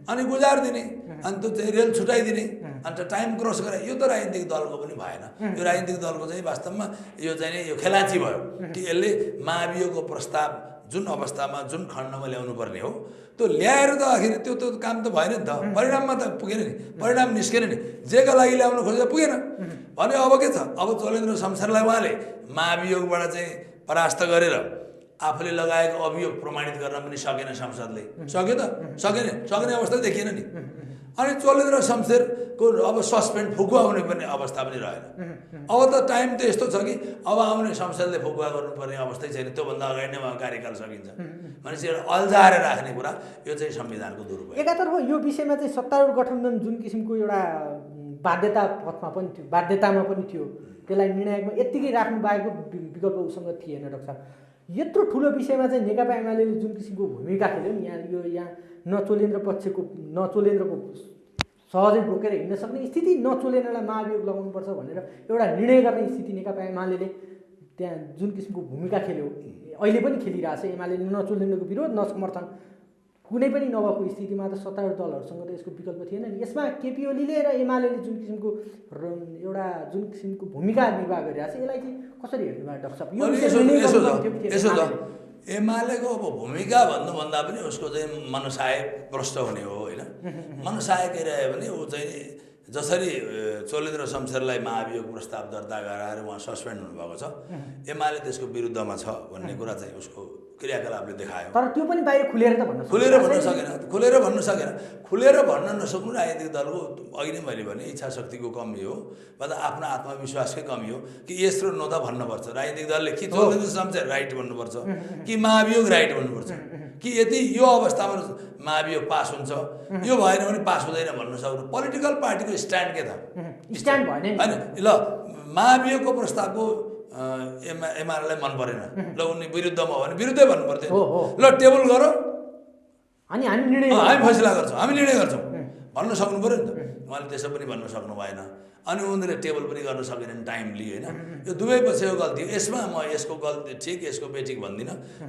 अनि गुजारिदिने, अनि त्यो चाहिँ रेल छुटाइदिने, अन्त टाइम क्रस गरे। यो त राजनीतिक दलको पनि भएन। यो राजनीतिक दलको चाहिँ वास्तवमा यो चाहिँ नि यो खेलाची भयो कि यसले महाभियोगको प्रस्ताव जुन अवस्थामा जुन खण्डमा ल्याउनु पर्ने हो त्यो ल्याएर त आखिर त्यो काम त भएन नि त, परिणाममा त पुगेन नि, परिणाम निस्केन नि, जेका लागि ल्याउनु खोजेर पुगेन भने अब के छ? अब चोलेन्द्र शमशेरलाई उहाँले महाभियोगबाट चाहिँ परास्त गरेर आफूले लगाएको अभियोग प्रमाणित गर्न पनि सकेन, संसदले सक्यो त? सक्ने अवस्था देखिएन नि। अनि चोलेन्द्र शमशेरको अब सस्पेन्ड फुकुवा हुने पर्ने अवस्था पनि रहेन। अब त टाइम त यस्तो छ कि अब आउने संसदले फुकुवा गर्नुपर्ने अवस्थै छैन, त्योभन्दा अगाडि नै उहाँको कार्यकाल सकिन्छ भनेपछि एउटा अल्झाएर राख्ने कुरा यो चाहिँ संविधानको दुरुपयोग। एकातर्फ यो विषयमा चाहिँ सत्तारूढ गठबन्धन जुन किसिमको एउटा बाध्यतामा पनि थियो, त्यसलाई निर्णायकमा यत्तिकै राख्नु बाहेकको विकल्प उसँग थिएन। डाक्टर साहब, यत्रो ठुलो विषयमा चाहिँ नेकपा एमाले जुन किसिमको भूमिका खेल्यो नि, यहाँ न चोलेन्द्रको सहजै बोकेर हिँड्न सक्ने स्थिति, न चोलेन्द्रलाई महाभियोग लगाउनुपर्छ भनेर एउटा निर्णय गर्ने स्थिति नेकपा एमाले त्यहाँ जुन किसिमको भूमिका खेल्यो, अहिले पनि खेलिरहेछ। एमाले न चोलेन्द्रको विरोध न समर्थन कुनै पनि नभएको स्थितिमा त सत्तारूढ दलहरूसँग त यसको विकल्प थिएन नि। यसमा केपी ओलीले र एमाले जुन किसिमको भूमिका निर्वाह गरिरहेछ, यसलाई चाहिँ कसरी हेर्नु भयो डाक्टर साहब? यसो त एमालेको अब भूमिका भन्नुभन्दा पनि उसको चाहिँ मनसाय प्रष्ट हुने हो होइन। मनसाय के रह्यो भने ऊ चाहिँ जसरी चोलेन्द्र शमशेरलाई महाभियोग प्रस्ताव दर्ता गराएर उहाँ सस्पेन्ड हुनुभएको छ, एमाले त्यसको विरुद्धमा छ भन्ने कुरा चाहिँ उसको क्रियाकलापले देखायो। तर त्यो पनि बाहिर खुलेर भन्न सकेन। खुलेर भन्न नसक्नु राजनीतिक दलको अघि नै मैले भने इच्छा शक्तिको कमी हो वा त आफ्नो आत्मविश्वासकै कमी हो कि यत्रो न त भन्नुपर्छ। राजनीतिक दलले कि चोलेन्द्र शमशेर राइट भन्नुपर्छ कि महाभियोग राइट भन्नुपर्छ कि यदि यो अवस्थामा महाभियोग पास हुन्छ, यो भएन भने पास हुँदैन भन्न सक्नु। पोलिटिकल पार्टीको स्ट्यान्ड के त? स्ट्यान्ड भएन होइन। ल महाभियोगको प्रस्तावको एमालेलाई मन परेन, ल उनी विरुद्धमा हो भने विरुद्धै भन्नु पर्थ्यो। ल टेबल गर अनि हामी फैसला गर्छौँ, हामी निर्णय गर्छौँ भन्न सक्नु पऱ्यो नि त। उहाँले त्यसो पनि भन्न सक्नु भएन। अनि उनीहरूले टेबल पनि गर्न सकेनन् टाइमली होइन। यो दुवै पक्षको गल्ती हो। यसमा म यसको गल्ती ठिक यसको बेठिक भन्दिनँ।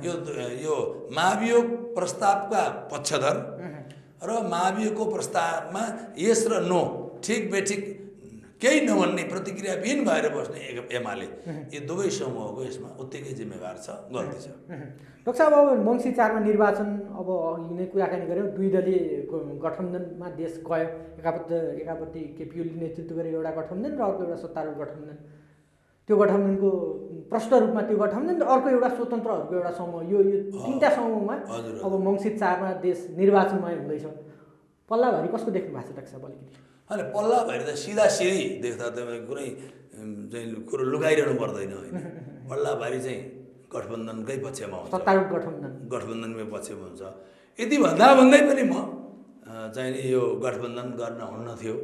यो महाभियोग प्रस्तावका पक्षधर र महाभियोगको प्रस्तावमा यस र नो ठिक बेठिक केही नभन्ने प्रतिक्रियाविहीन भएर बस्ने एमाले यो दुवै समूहको यसमा उत्तिकै जिम्मेवार छ, गल्ती छ। डाक्टर साहब, अब मङ्सिर 4मा निर्वाचन, अब अघि नै कुराकानी गऱ्यौँ, 2 दलीय गठबन्धनमा देश गयो। एकापट्टि केपी ओलीले नेतृत्व गरेको एउटा गठबन्धन र अर्को एउटा सत्तारूढ गठबन्धन। त्यो गठबन्धनको प्रष्ट रूपमा त्यो गठबन्धन र अर्को एउटा स्वतन्त्रहरूको एउटा समूह, यो 3टा समूहमा अब मङ्सिर 4मा देश निर्वाचनमय हुँदैछ। पल्लाभरि कस्तो देख्नु भएको छ डाक्टर साहब अलिकति? होइन, पल्लाभरि त सिधासिधी देख्दा तपाईँ कुनै चाहिँ कुरो लुकाइरहनु पर्दैन होइन। पल्लाभरि चाहिँ गठबन्धनकै पक्षमा हुन्छ, सत्तारूढ गठबन्धनमै पक्षमा हुन्छ। यति भन्दै पनि म चाहिँ नि यो गठबन्धन गर्न हुन्न थियो,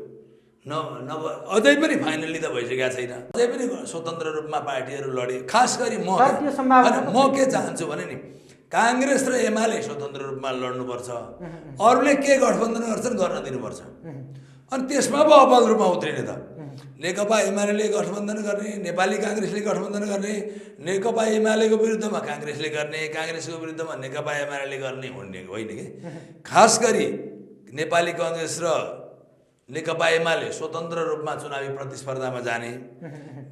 अझै पनि फाइनल्ली त भइसकेको छैन। अझै पनि स्वतन्त्र रूपमा पार्टीहरू लडे। खास गरी म के चाहन्छु भने नि, काङ्ग्रेस र एमाले स्वतन्त्र रूपमा लड्नुपर्छ, अरूले के गठबन्धन गर्छन् गर्न दिनुपर्छ। अनि त्यसमा पो अब्बल रूपमा उत्रिने त नेकपा एमाले गठबन्धन गर्ने, नेपाली काङ्ग्रेसले गठबन्धन गर्ने, नेकपा एमालेको विरुद्धमा काङ्ग्रेसले गर्ने, काङ्ग्रेसको विरुद्धमा नेकपा एमाले गर्ने होइन कि। खास गरी नेपाली काङ्ग्रेस र नेकपा एमाले स्वतन्त्र रूपमा चुनावी प्रतिस्पर्धामा जाने,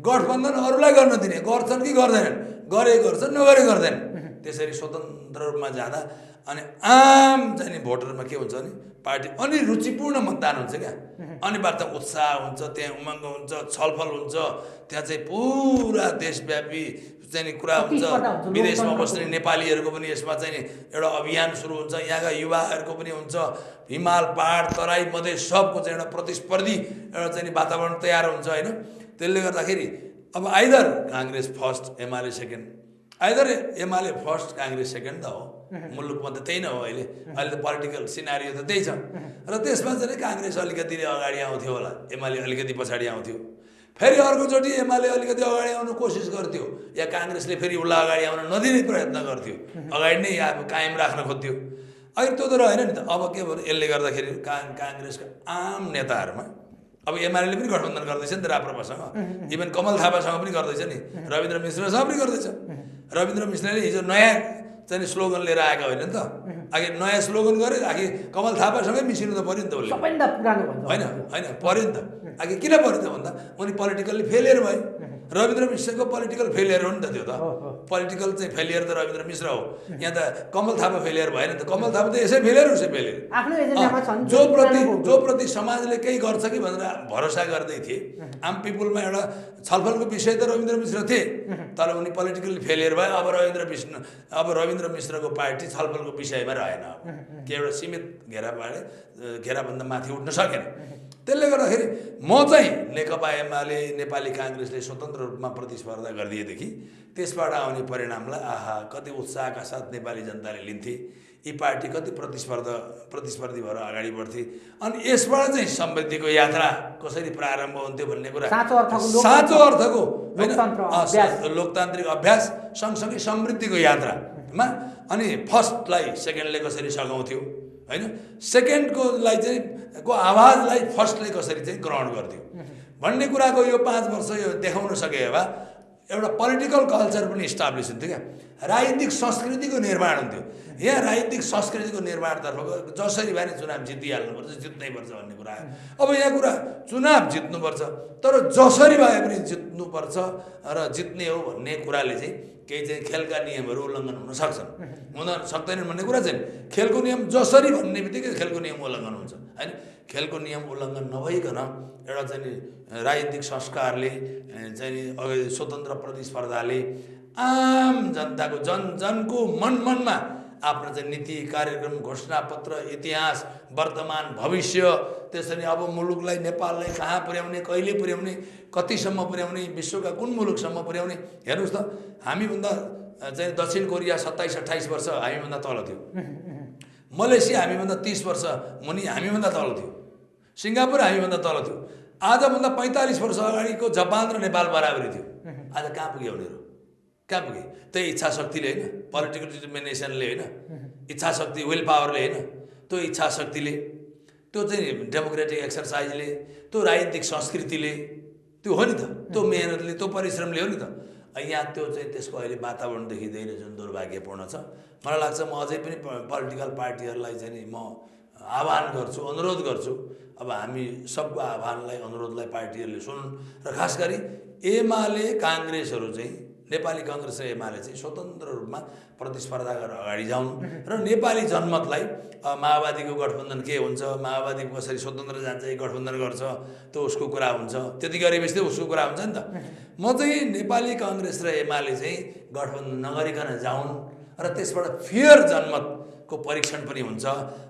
गठबन्धन अरूलाई गर्न दिने, गर्छन् कि गर्दैनन्, गरे गर्छन् नगरे गर्दैन। त्यसरी स्वतन्त्र रूपमा जाँदा अनि आम चाहिँ भोटरमा के हुन्छ भने पार्टी अनि रुचिपूर्ण मतदान हुन्छ क्या। अनि वार्त उत्साह हुन्छ, त्यहाँ उमङ्ग हुन्छ, छलफल हुन्छ, त्यहाँ चाहिँ पुरा देशव्यापी चाहिँ कुरा हुन्छ। विदेशमा बस्ने नेपालीहरूको पनि यसमा चाहिँ एउटा अभियान सुरु हुन्छ, यहाँका युवाहरूको पनि हुन्छ। हिमाल पहाड तराई मधेस सबको चाहिँ एउटा प्रतिस्पर्धी एउटा चाहिँ वातावरण तयार हुन्छ होइन। त्यसले गर्दाखेरि अब either Congress first UML second, either UML first Congress second त हो। मुलुकमा त त्यही नै हो अहिले त पोलिटिकल सिनारियो त त्यही छ। र त्यसमा चाहिँ काङ्ग्रेस अलिकति अगाडि आउँथ्यो होला, एमाले अलिकति पछाडि आउँथ्यो। फेरि अर्कोचोटि एमाले अलिकति अगाडि आउन कोसिस गर्थ्यो, या काङ्ग्रेसले फेरि उसलाई अगाडि आउन नदिने प्रयत्न गर्थ्यो, अगाडि नै अब कायम राख्न खोज्थ्यो। अहिले त्यो त रहेन नि त। अब के भयो, यसले गर्दाखेरि काङ्ग्रेसका आम नेताहरूमा अब एमाले पनि गठबन्धन गर्दैछ नि त राप्रपासँग, इभन कमल थापासँग पनि गर्दैछ नि, रविन्द्र मिश्रसँग पनि गर्दैछ। रविन्द्र मिश्रले हिजो नयाँ चाहिँ स्लोगन लिएर आएका होइन नि त। आखिर नयाँ स्लोगन गरे, आखिर कमल थापासँगै मिसिनु त पऱ्यो नि त उसले, होइन पऱ्यो नि त। आखिर किन पऱ्यो त भन्दा उनी पोलिटिकल्ली फेलियर भए। रविन्द्र मिश्रको पोलिटिकल फेलियर हो नि त त्यो त। पोलिटिकल चाहिँ फेलियर त रविन्द्र मिश्र हो। यहाँ त कमल थापा फेलियर भएन त। कमल थापा त यसै फेलियर उसै फेलियर। जो प्रति समाजले केही गर्छ कि भनेर भरोसा गर्दै थिए, आम पिपुलमा एउटा छलफलको विषय त रविन्द्र मिश्र थिए, तर उनी पोलिटिकली फेलियर भए। अब रविन्द्र मिश्रको पार्टी छलफलको विषयमा रहेन, के एउटा सीमित घेराभन्दा माथि उठ्न सकेन। त्यसले गर्दाखेरि म चाहिँ नेकपा एमाले नेपाली काङ्ग्रेसले स्वतन्त्र रूपमा प्रतिस्पर्धा गरिदिएदेखि त्यसबाट आउने परिणामलाई आहा कति उत्साहका साथ नेपाली जनताले लिन्थे, यी पार्टी कति प्रतिस्पर्धी भएर अगाडि बढ्थे। अनि यसबाट चाहिँ समृद्धिको यात्रा कसरी प्रारम्भ हुन्थ्यो भन्ने कुरा साँचो अर्थको लोकतान्त्रिक अभ्यास सँगसँगै समृद्धिको यात्रामा अनि फर्स्टलाई सेकेन्डले कसरी सघाउँथ्यो होइन, सेकेन्डकोलाई चाहिँ को आवाजलाई फर्स्टले कसरी चाहिँ ग्रहण गर्थ्यो भन्ने कुराको यो 5 वर्ष यो देखाउन सके भए एउटा पोलिटिकल कल्चर पनि इस्टाब्लिस हुन्थ्यो क्या, राजनीतिक संस्कृतिको निर्माण हुन्थ्यो। यहाँ राजनीतिक संस्कृतिको निर्माणतर्फ जसरी भए नि चुनाव जितिहाल्नुपर्छ, जित्नैपर्छ भन्ने कुरा आयो। अब यहाँ कुरा चुनाव जित्नुपर्छ, तर जसरी भए पनि जित्नुपर्छ र जित्ने हो भन्ने कुराले चाहिँ केही चाहिँ खेलका नियमहरू उल्लङ्घन हुन सक्छन्, हुन सक्दैनन् भन्ने कुरा चाहिँ खेलको नियम जसरी भन्ने बित्तिकै खेलको नियम उल्लङ्घन हुन्छ होइन। खेलको नियम उल्लङ्घन नभइकन एउटा चाहिँ राजनीतिक संस्कारले चाहिँ स्वतन्त्र प्रतिस्पर्धाले आम जनताको जनको मनमा आफ्नो चाहिँ नीति कार्यक्रम घोषणापत्र इतिहास वर्तमान भविष्य त्यसरी अब मुलुकलाई नेपाललाई कहाँ पुर्याउने, कहिले पुर्याउने, कतिसम्म पुर्याउने, विश्वका कुन मुलुकसम्म पुर्याउने। हेर्नुहोस् त हामीभन्दा चाहिँ दक्षिण कोरिया 27-28 वर्ष हामीभन्दा तल थियो, मलेसिया हामीभन्दा 30 वर्ष मुनि हामीभन्दा तल थियो, सिङ्गापुर हामीभन्दा तल थियो, आजभन्दा 45 वर्ष अगाडिको जापान र नेपाल बराबरी थियो। आज कहाँ पुग्यो उनीहरू, कहाँ पुगे? त्यही इच्छा शक्तिले होइन, पोलिटिकल डिटर्मिनेसनले होइन, इच्छा शक्ति विल पावरले होइन, त्यो इच्छा शक्तिले, त्यो चाहिँ डेमोक्रेटिक एक्सर्साइजले, त्यो राजनीतिक संस्कृतिले, त्यो हो नि त, त्यो मेहनतले, त्यो परिश्रमले हो नि त। यहाँ त्यो चाहिँ त्यसको अहिले वातावरण देखिँदैन, जुन दुर्भाग्यपूर्ण छ। मलाई लाग्छ म अझै पनि पोलिटिकल पार्टीहरूलाई चाहिँ म आह्वान गर्छु, अनुरोध गर्छु। अब हामी सबको आह्वानलाई, अनुरोधलाई पार्टीहरूले सुनुन् र खास गरी एमाले काङ्ग्रेसहरू चाहिँ, नेपाली काङ्ग्रेस र एमाले चाहिँ स्वतन्त्र रूपमा प्रतिस्पर्धा गरेर अगाडि जाउन् र नेपाली जनमतलाई माओवादीको गठबन्धन के हुन्छ, माओवादी कसरी स्वतन्त्र जान्छ, गठबन्धन गर्छ, त्यो उसको कुरा हुन्छ, त्यति गरेपछि चाहिँ उसको कुरा हुन्छ नि त। म चाहिँ नेपाली काङ्ग्रेस र एमाले चाहिँ गठबन्धन नगरिकन जाउन् र त्यसबाट फेयर जनमतको परीक्षण पनि हुन्छ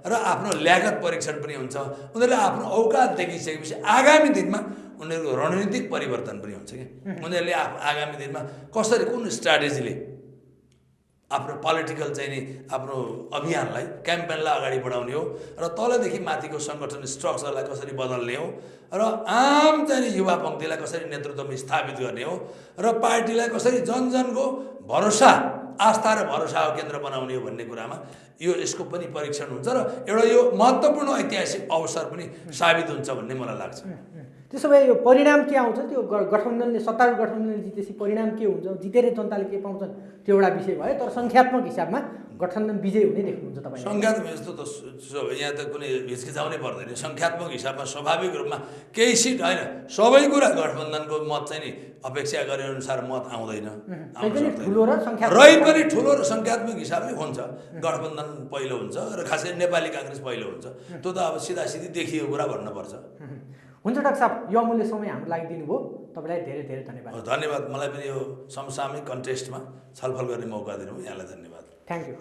र आफ्नो ल्यागत परीक्षण पनि हुन्छ। उनीहरूले आफ्नो औकात देखिसकेपछि आगामी दिनमा उनीहरूको रणनीतिक परिवर्तन पनि हुन्छ कि उनीहरूले आगामी दिनमा कसरी, कुन स्ट्राटेजीले आफ्नो पोलिटिकल चाहिँ नि आफ्नो अभियानलाई, क्याम्पेनलाई अगाडि बढाउने हो र तलदेखि माथिको सङ्गठन स्ट्रक्चरलाई कसरी बदल्ने हो र आम चाहिँ नि युवा पङ्क्तिलाई कसरी नेतृत्वमा स्थापित गर्ने हो र पार्टीलाई कसरी जनजनको भरोसा, आस्था र भरोसाको केन्द्र बनाउने हो भन्ने कुरामा यसको पनि परीक्षण हुन्छ र एउटा यो महत्त्वपूर्ण ऐतिहासिक अवसर पनि साबित हुन्छ भन्ने मलाई लाग्छ। त्यसो भए यो परिणाम के आउँछ, त्यो गठबन्धनले, सत्तारूढ गठबन्धनले जितेपछि परिणाम के हुन्छ, जितेर जनताले के पाउँछन् त्यो एउटा विषय भयो। तर सङ्ख्यात्मक हिसाबमा गठबन्धन विजय हुने देख्नुहुन्छ तपाईँ? सङ्ख्यात्मक यस्तो त यहाँ त कुनै हिचकिचाउनै पर्दैन। सङ्ख्यात्मक हिसाबमा स्वाभाविक रूपमा केही सिट होइन, सबै कुरा गठबन्धनको मत चाहिँ नि अपेक्षा गरे अनुसार मत आउँदैन, रै पनि ठुलो र सङ्ख्यात्मक हिसाबले हुन्छ। गठबन्धन पहिलो हुन्छ र खास गरी नेपाली काङ्ग्रेस पहिलो हुन्छ, त्यो त अब सिधासिधी देखिएको कुरा भन्नुपर्छ। हुन्छ डाक्टर साहब, यो अमूल्य समय हाम्रो लागि दिनुभयो, तपाईँलाई धेरै धेरै धन्यवाद। धन्यवाद। मलाई पनि यो समसामयिक कन्टेस्टमा छलफल गर्ने मौका दिनुभयो, यहाँलाई धन्यवाद। Thank you.